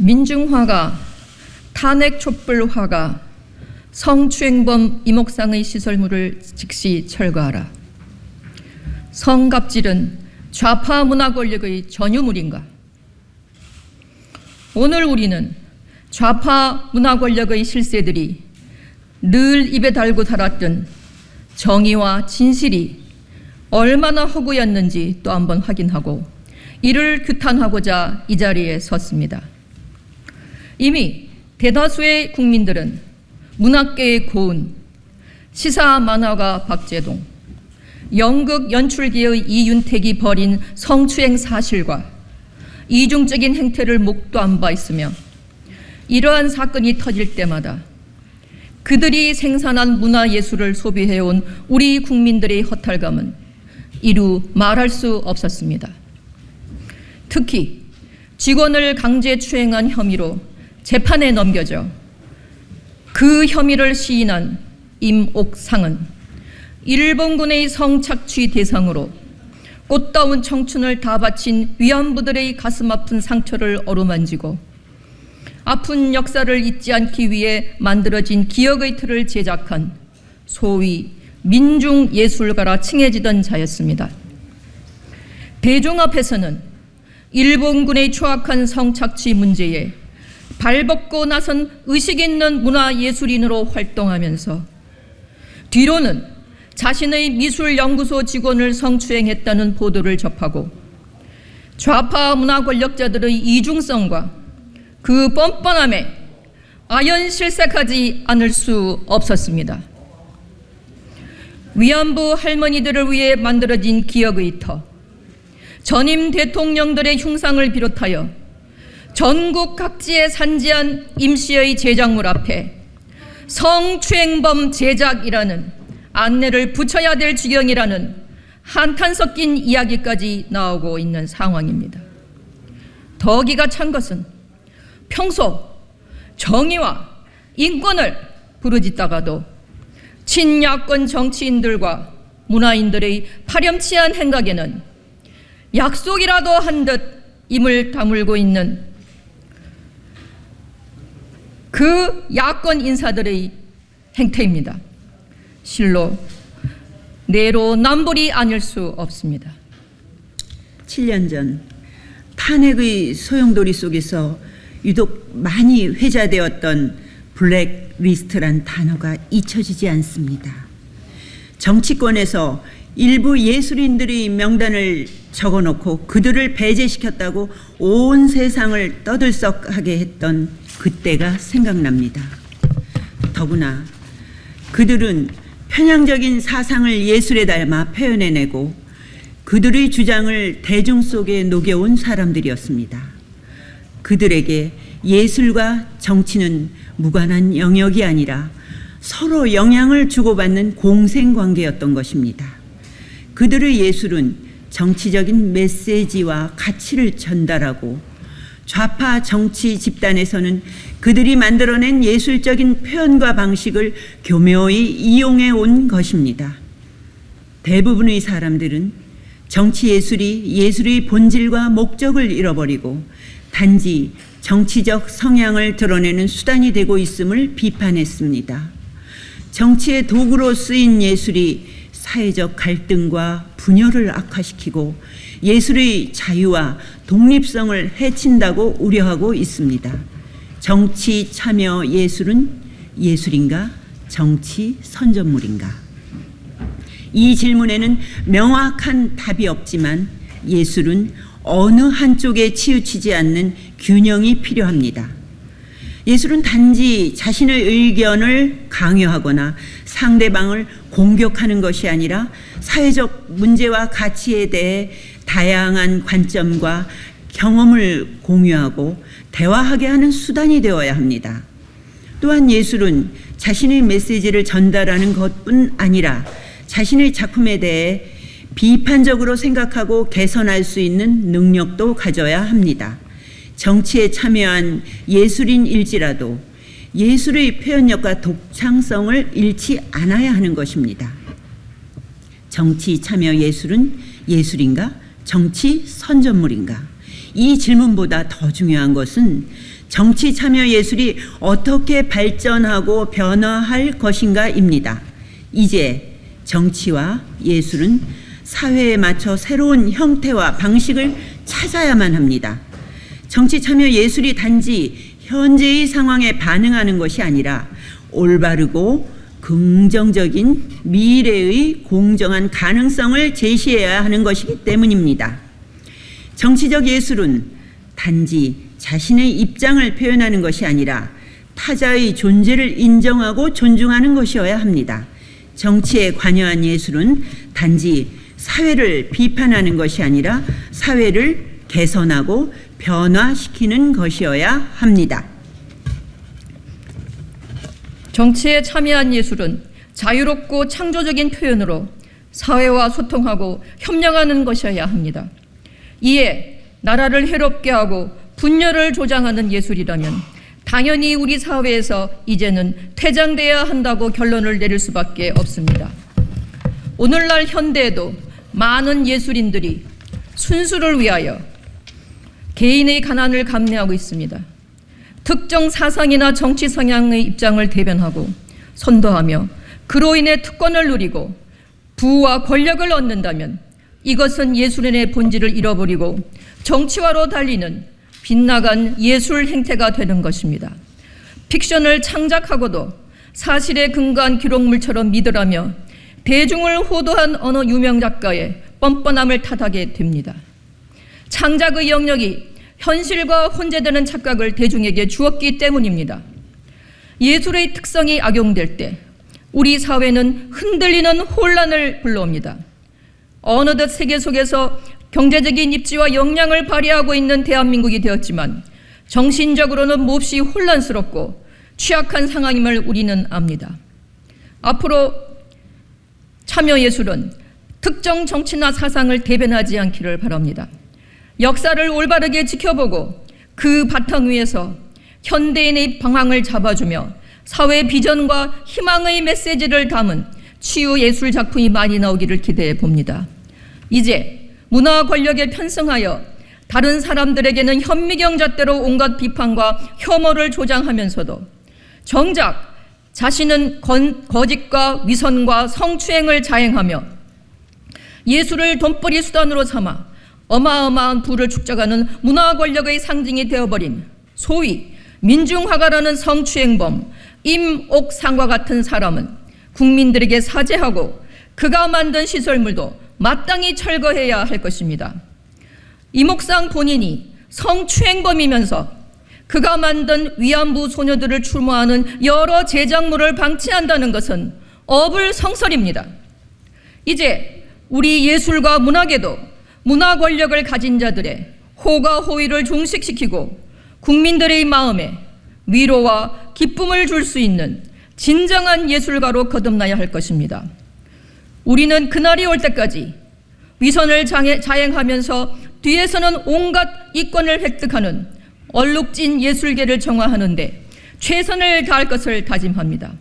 민중화가, 탄핵 촛불화가, 성추행범 이목상의 시설물을 즉시 철거하라. 성갑질은 좌파 문화 권력의 전유물인가? 오늘 우리는 좌파 문화 권력의 실세들이 늘 입에 달고 살았던 정의와 진실이 얼마나 허구였는지 또 한번 확인하고 이를 규탄하고자 이 자리에 섰습니다. 이미 대다수의 국민들은 문학계의 고은, 시사 만화가 박재동, 연극 연출계의 이윤택이 벌인 성추행 사실과 이중적인 행태를 목도한 바 있으며 이러한 사건이 터질 때마다 그들이 생산한 문화예술을 소비해온 우리 국민들의 허탈감은 이루 말할 수 없었습니다. 특히 직원을 강제추행한 혐의로 재판에 넘겨져 그 혐의를 시인한 임옥상은 일본군의 성착취 대상으로 꽃다운 청춘을 다 바친 위안부들의 가슴 아픈 상처를 어루만지고 아픈 역사를 잊지 않기 위해 만들어진 기억의 틀을 제작한 소위 민중예술가라 칭해지던 자였습니다. 대중 앞에서는 일본군의 추악한 성착취 문제에 발벗고 나선 의식 있는 문화예술인으로 활동하면서 뒤로는 자신의 미술연구소 직원을 성추행했다는 보도를 접하고 좌파 문화 권력자들의 이중성과 그 뻔뻔함에 아연실색하지 않을 수 없었습니다. 위안부 할머니들을 위해 만들어진 기억의 터, 전임 대통령들의 흉상을 비롯하여 전국 각지에 산지한 임시의 제작물 앞에 성추행범 제작이라는 안내를 붙여야 될 지경이라는 한탄 섞인 이야기까지 나오고 있는 상황입니다. 더 기가 찬 것은 평소 정의와 인권을 부르짖다가도 친야권 정치인들과 문화인들의 파렴치한 행각에는 약속이라도 한 듯 임을 다물고 있는 그 야권 인사들의 행태입니다. 실로 내로남불이 아닐 수 없습니다. 7년 전 탄핵의 소용돌이 속에서 유독 많이 회자되었던 블랙리스트란 단어가 잊혀지지 않습니다. 정치권에서 일부 예술인들의 명단을 적어놓고 그들을 배제시켰다고 온 세상을 떠들썩하게 했던 그때가 생각납니다. 더구나 그들은 편향적인 사상을 예술에 담아 표현해내고 그들의 주장을 대중 속에 녹여온 사람들이었습니다. 그들에게 예술과 정치는 무관한 영역이 아니라 서로 영향을 주고받는 공생관계였던 것입니다. 그들의 예술은 정치적인 메시지와 가치를 전달하고 좌파 정치 집단에서는 그들이 만들어낸 예술적인 표현과 방식을 교묘히 이용해 온 것입니다. 대부분의 사람들은 정치 예술이 예술의 본질과 목적을 잃어버리고 단지 정치적 성향을 드러내는 수단이 되고 있음을 비판했습니다. 정치의 도구로 쓰인 예술이 사회적 갈등과 분열을 악화시키고 예술의 자유와 독립성을 해친다고 우려하고 있습니다. 정치 참여 예술은 예술인가? 정치 선전물인가? 이 질문에는 명확한 답이 없지만 예술은 어느 한쪽에 치우치지 않는 균형이 필요합니다. 예술은 단지 자신의 의견을 강요하거나 상대방을 공격하는 것이 아니라 사회적 문제와 가치에 대해 다양한 관점과 경험을 공유하고 대화하게 하는 수단이 되어야 합니다. 또한 예술은 자신의 메시지를 전달하는 것뿐 아니라 자신의 작품에 대해 비판적으로 생각하고 개선할 수 있는 능력도 가져야 합니다. 정치에 참여한 예술인일지라도 예술의 표현력과 독창성을 잃지 않아야 하는 것입니다. 정치 참여 예술은 예술인가? 정치 선전물인가? 이 질문보다 더 중요한 것은 정치 참여 예술이 어떻게 발전하고 변화할 것인가입니다. 이제 정치와 예술은 사회에 맞춰 새로운 형태와 방식을 찾아야만 합니다. 정치 참여 예술이 단지 현재의 상황에 반응하는 것이 아니라 올바르고 긍정적인 미래의 공정한 가능성을 제시해야 하는 것이기 때문입니다. 정치적 예술은 단지 자신의 입장을 표현하는 것이 아니라 타자의 존재를 인정하고 존중하는 것이어야 합니다. 정치에 관여한 예술은 단지 사회를 비판하는 것이 아니라 사회를 개선하고 변화시키는 것이어야 합니다. 정치에 참여한 예술은 자유롭고 창조적인 표현으로 사회와 소통하고 협력하는 것이어야 합니다. 이에 나라를 해롭게 하고 분열을 조장하는 예술이라면 당연히 우리 사회에서 이제는 퇴장돼야 한다고 결론을 내릴 수밖에 없습니다. 오늘날 현대에도 많은 예술인들이 순수를 위하여 개인의 가난을 감내하고 있습니다. 특정 사상이나 정치 성향의 입장을 대변하고 선도하며 그로 인해 특권을 누리고 부와 권력을 얻는다면 이것은 예술인의 본질을 잃어버리고 정치화로 달리는 빗나간 예술 행태가 되는 것입니다. 픽션을 창작하고도 사실에 근거한 기록물처럼 믿으라며 대중을 호도한 어느 유명 작가의 뻔뻔함을 탓하게 됩니다. 창작의 영역이 현실과 혼재되는 착각을 대중에게 주었기 때문입니다. 예술의 특성이 악용될 때 우리 사회는 흔들리는 혼란을 불러옵니다. 어느덧 세계 속에서 경제적인 입지와 역량을 발휘하고 있는 대한민국이 되었지만 정신적으로는 몹시 혼란스럽고 취약한 상황임을 우리는 압니다. 앞으로 참여예술은 특정 정치나 사상을 대변하지 않기를 바랍니다. 역사를 올바르게 지켜보고 그 바탕 위에서 현대인의 방향을 잡아주며 사회 비전과 희망의 메시지를 담은 치유예술 작품이 많이 나오기를 기대해 봅니다. 이제 문화 권력에 편승하여 다른 사람들에게는 현미경 잣대로 온갖 비판과 혐오를 조장하면서도 정작 자신은 거짓과 위선과 성추행을 자행하며 예술을 돈벌이 수단으로 삼아 어마어마한 부를 축적하는 문화 권력의 상징이 되어버린 소위 민중화가라는 성추행범 임옥상과 같은 사람은 국민들에게 사죄하고 그가 만든 시설물도 마땅히 철거해야 할 것입니다. 임옥상 본인이 성추행범이면서 그가 만든 위안부 소녀들을 추모하는 여러 제작물을 방치한다는 것은 어불성설입니다. 이제 우리 예술과 문학에도 문화 권력을 가진 자들의 호가 호의를 종식시키고 국민들의 마음에 위로와 기쁨을 줄 수 있는 진정한 예술가로 거듭나야 할 것입니다. 우리는 그날이 올 때까지 위선을 자행하면서 뒤에서는 온갖 이권을 획득하는 얼룩진 예술계를 정화하는 데 최선을 다할 것을 다짐합니다.